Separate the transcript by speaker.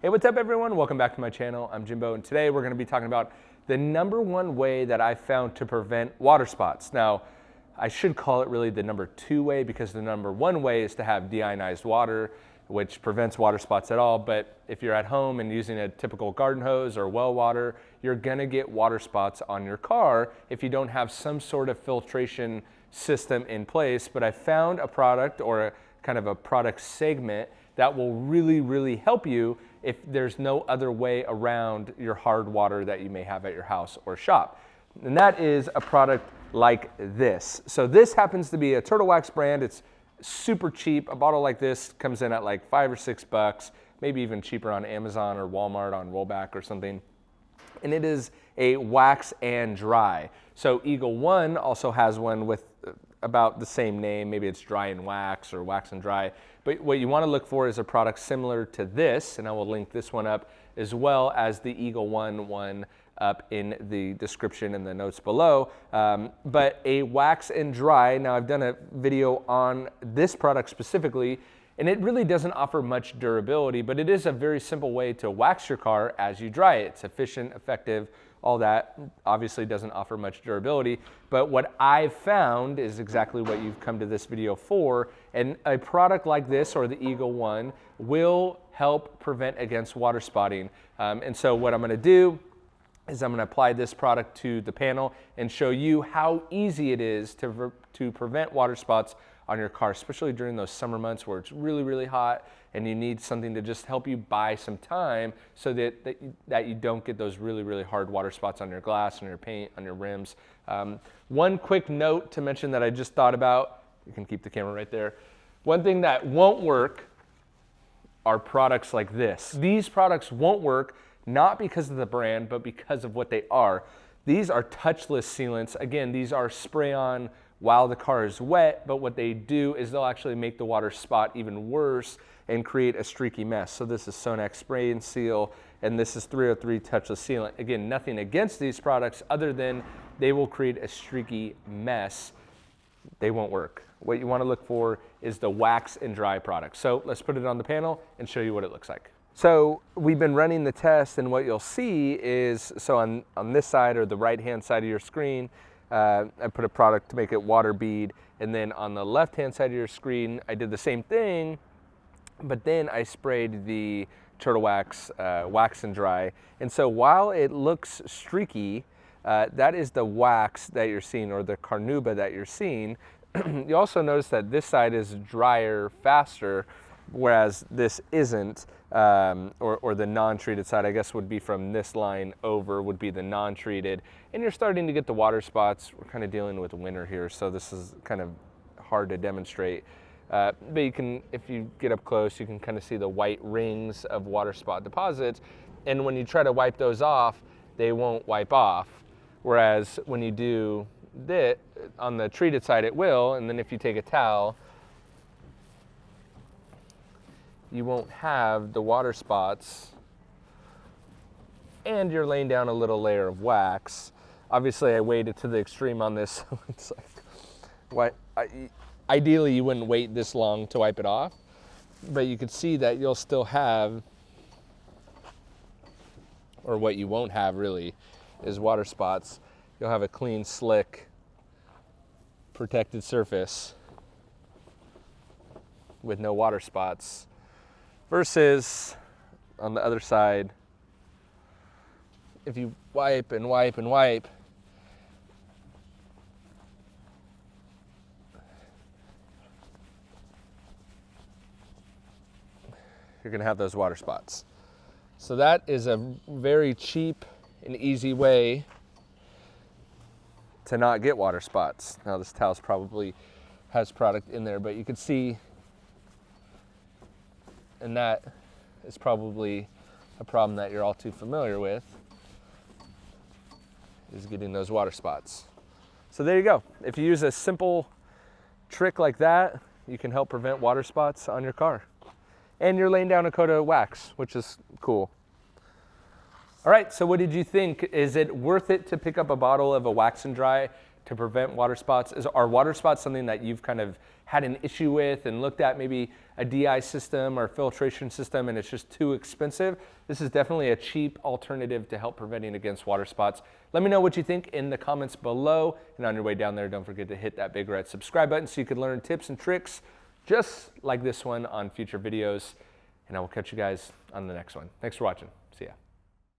Speaker 1: Hey, what's up everyone? Welcome back to my channel. I'm Jimbo, and today we're going to be talking about the #1 way that I found to prevent water spots. Now, I should call it really the #2 way because the #1 way is to have deionized water, which prevents water spots at all. But if you're at home and using a typical garden hose or well water, you're going to get water spots on your car if you don't have some sort of filtration system in place. But I found a product or a kind of a product segment that will really help you if there's no other way around your hard water that you may have at your house or shop. And that is a product like this. So this happens to be a Turtle Wax brand. It's super cheap. A bottle like this comes in at like $5 or $6, maybe even cheaper on Amazon or Walmart on rollback or something. And it is a wax and dry. So Eagle One also has one with about the same name. Maybe it's dry and wax or wax and dry. But what you want to look for is a product similar to this, and I will link this one up as well as the Eagle one up in the description and the notes below. But a wax and dry, now I've done a video on this product specifically, and it really doesn't offer much durability, but it is a very simple way to wax your car as you dry it. It's efficient, effective, all that. Obviously doesn't offer much durability, but what I've found is exactly what you've come to this video for, and a product like this or the Eagle One will help prevent against water spotting. And so what I'm gonna do is I'm gonna apply this product to the panel and show you how easy it is to prevent water spots on your car, especially during those summer months where it's really hot and you need something to just help you buy some time so that you don't get those really hard water spots on your glass, on your paint, on your rims. One quick note to mention that I just thought about, you can keep the camera right there. One thing that won't work are products like this. These products won't work not because of the brand, but because of what they are. These are touchless sealants. Again, these are spray on while the car is wet, but what they do is they'll actually make the water spot even worse and create a streaky mess. So this is Sonax Spray and Seal, and this is 303 Touchless Sealant. Again, nothing against these products other than they will create a streaky mess. They won't work. What you want to look for is the wax and dry product. So let's put it on the panel and show you what it looks like. So we've been running the test, and what you'll see is, so on this side or the right-hand side of your screen, I put a product to make it water bead, and then on the left-hand side of your screen, I did the same thing, but then I sprayed the Turtle Wax wax and dry. And so while it looks streaky, that is the wax that you're seeing, or the carnauba that you're seeing. You also notice that this side is drier faster, whereas this isn't, or the non-treated side, I guess, would be from this line over would be the non-treated. And you're starting to get the water spots. We're kind of dealing with winter here, so this is kind of hard to demonstrate. But you can, if you get up close, you can kind of see the white rings of water spot deposits. And when you try to wipe those off, they won't wipe off. Whereas when you do this, on the treated side, it will. And then if you take a towel, you won't have the water spots, and you're laying down a little layer of wax. Obviously, I waited to the extreme on this. It's like, ideally, you wouldn't wait this long to wipe it off, but you can see that you'll still have, or what you won't have really, is water spots. You'll have a clean, slick, protected surface with no water spots. Versus on the other side, if you wipe and wipe and wipe, you're gonna have those water spots. So that is a very cheap and easy way to not get water spots. Now this towel probably has product in there, but you can see, and that is probably a problem that you're all too familiar with, is getting those water spots. So there you go. If you use a simple trick like that, you can help prevent water spots on your car. And you're laying down a coat of wax, which is cool. All right, so what did you think? Is it worth it to pick up a bottle of a wax and dry to prevent water spots? Are water spots something that you've kind of had an issue with and looked at maybe a DI system or filtration system and it's just too expensive? This is definitely a cheap alternative to help preventing against water spots. Let me know what you think in the comments below. And on your way down there, don't forget to hit that big red subscribe button so you can learn tips and tricks just like this one on future videos. And I will catch you guys on the next one. Thanks for watching. See ya.